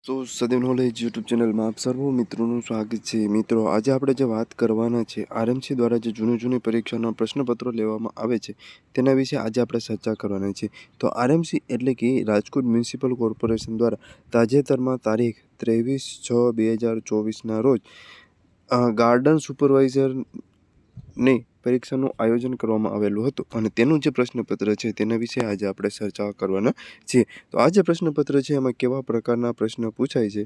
તો સદૈવ knowledge YouTube ચેનલમાં આપ સર્વ મિત્રોનું સ્વાગત છે। મિત્રો, આજે આપણે જે વાત કરવાના છે આરએમસી દ્વારા જે જૂની પરીક્ષાના પ્રશ્નપત્રો લેવામાં આવે છે તેના વિશે આજે આપણે ચર્ચા કરવાના છે। તો આરએમસી એટલે કે રાજકોટ મ્યુનિસિપલ કોર્પોરેશન દ્વારા તાજેતરમાં તારીખ 23/6/2024ના રોજ ગાર્ડન સુપરવાઇઝરની પરીક્ષાનું આયોજન કરવામાં આવેલું હતું અને તેનું જે પ્રશ્નપત્ર છે તેના વિશે આજે આપણે ચર્ચા કરવાના છીએ। તો આ જે પ્રશ્નપત્ર છે એમાં કેવા પ્રકારના પ્રશ્ન પૂછાય છે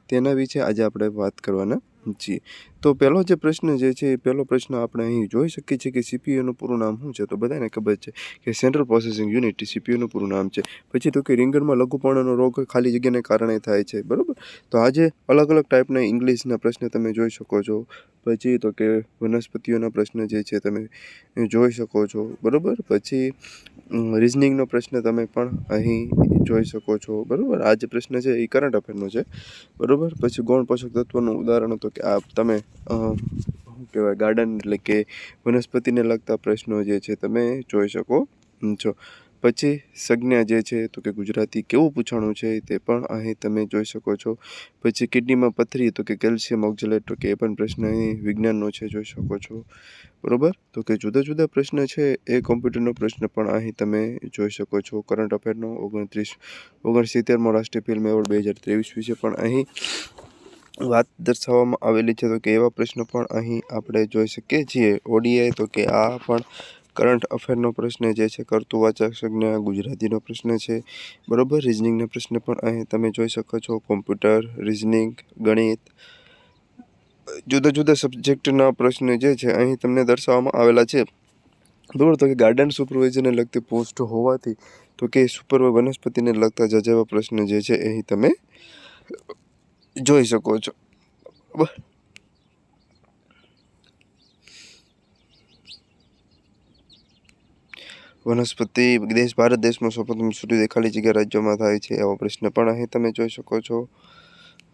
તેના વિશે આજે આપણે વાત કરવાના છીએ। તો પહેલો જે પ્રશ્ન જે છે પહેલો પ્રશ્ન આપણે અહીં જોઈ શકીએ છીએ કે સીપીયુનું પૂરું નામ શું છે। તો બધાને ખબર છે કે સેન્ટ્રલ પ્રોસેસિંગ યુનિટ સીપીયુનું પૂરું નામ છે। પછી તો કે રીંગણમાં લઘુપર્ણનો રોગ ખાલી જગ્યાને કારણે થાય છે, બરાબર। તો આજે અલગ અલગ ટાઈપના ઇંગ્લિશના પ્રશ્ન તમે જોઈ શકો છો। પછી તો કે વનસ્પતિઓના પ્રશ્ન જે છે તમે જોઈ શકો છો, બરાબર। પછી રિઝનિંગનો પ્રશ્ન તમે પણ અહીં જોઈ શકો છો, બરાબર। આ જે પ્રશ્ન છે એ કરંટ અફેરનો છે, બરાબર। પછી ગૌણ પોષક તત્વનું ઉદાહરણ તો કે આ તમે શું કહેવાય ગાર્ડન એટલે કે વનસ્પતિને લગતા પ્રશ્નો જે છે તમે જોઈ શકો છો। પછી સંજ્ઞા જે છે તો કે ગુજરાતી કેવું પૂછાણું છે તે પણ અહીં તમે જોઈ શકો છો। પછી કિડનીમાં પથરી તો કે કેલ્શિયમ ઓક્ઝેલેટ તો કે એ પણ પ્રશ્ન અહીં વિજ્ઞાનનો છે, જોઈ શકો છો, બરાબર। તો કે જુદા જુદા પ્રશ્ન છે એ કોમ્પ્યુટરનો પ્રશ્ન પણ અહીં તમે જોઈ શકો છો। કરંટ અફેરનો 69મો રાષ્ટ્રીય ફિલ્મ એવોર્ડ 2023 વિશે પણ અહીં વાત દર્શાવવામાં આવેલી છે। તો કે એવા પ્રશ્નો પણ અહીં આપણે જોઈ શકીએ છીએ। ઓડીઆઈ તો કે આ પણ કરંટ અફેરનો પ્રશ્ન જે છે કરતું વાચક સંજ્ઞા ગુજરાતીનો પ્રશ્ન છે, બરાબર। રિઝનિંગના પ્રશ્ન પણ અહીં તમે જોઈ શકો છો। કોમ્પ્યુટર, રિઝનિંગ, ગણિત, જુદા જુદા સબ્જેક્ટના પ્રશ્ન જે છે અહીં તમને દર્શાવવામાં આવેલા છે, બરાબર। તો કે ગાર્ડન સુપરવાઇઝરને લગતી પોસ્ટ હોવાથી તો કે વનસ્પતિને લગતા જેવા પ્રશ્ન જે છે અહીં તમે જોઈ શકો છો, બરાબર। વનસ્પતિ ભારત દેશમાં સૌપ્રથમ સુધી ખાલી જગ્યા રાજ્યોમાં થાય છે એવો પ્રશ્ન પણ અહીં તમે જોઈ શકો છો,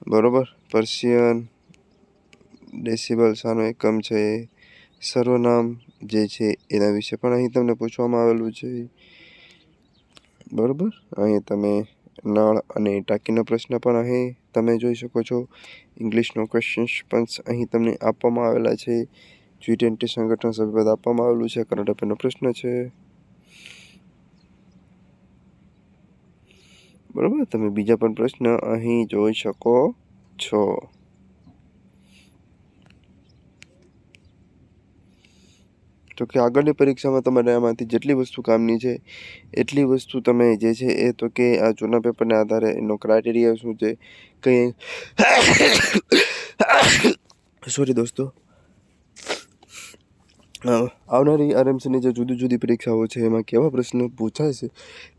બરાબર। પર્શિયન ડેસિબલ શાનો એકમ છે, સર્વનામ જે છે એના વિશે પણ અહીં તમને પૂછવામાં આવેલું છે, બરાબર। અહીં તમે નળ અને ટાંકીનો પ્રશ્ન પણ અહીં તમે જોઈ શકો છો। ઇંગ્લિશનો ક્વેશ્ચન્સ પણ અહીં તમને આપવામાં આવેલા છે। G20 સંગઠન સભ્યપદ આપવામાં આવેલું છે, કરંટ અફેરનો પ્રશ્ન છે, બરાબર। તમે બીજા પણ પ્રશ્ન અહીં જોઈ શકો છો। તો કે આગળની પરીક્ષામાં તમારે આમાંથી જેટલી વસ્તુ કામની છે એટલી વસ્તુ તમે જે છે એ તો કે આ જૂના પેપરને આધારે એનો ક્રાઇટેરિયા શું છે કંઈ સોરી દોસ્તો, આવનારી આરએમસીની જે જુદી પરીક્ષાઓ છે એમાં કેવા પ્રશ્ન પૂછાય છે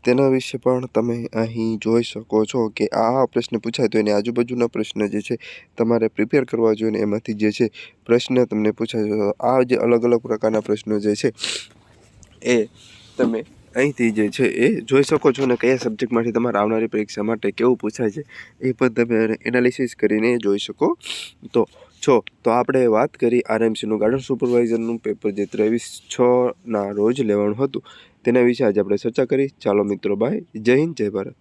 તેના વિશે પણ તમે અહીં જોઈ શકો છો કે આ પ્રશ્ન પૂછાય તો એની આજુબાજુના પ્રશ્ન જે છે તમારે પ્રિપેર કરવા જોઈએ ને એમાંથી જે છે પ્રશ્ન તમને પૂછાય આ જે અલગ અલગ પ્રકારના પ્રશ્નો જે છે એ તમે અહીંથી જે છે એ જોઈ શકો છો ને કયા સબ્જેક્ટમાંથી તમારે આવનારી પરીક્ષા માટે કેવું પૂછાય છે એ પણ તમે એનાલિસિસ કરીને જોઈ શકો તો આપણે વાત કરી આરએમસીનું ગાર્ડન સુપરવાઇઝરનું પેપર જે 23/6ના રોજ લેવાનું હતું તેના વિશે આજે આપણે ચર્ચા કરી। ચાલો મિત્રો, બાય, જય હિન્દ, જય ભારત।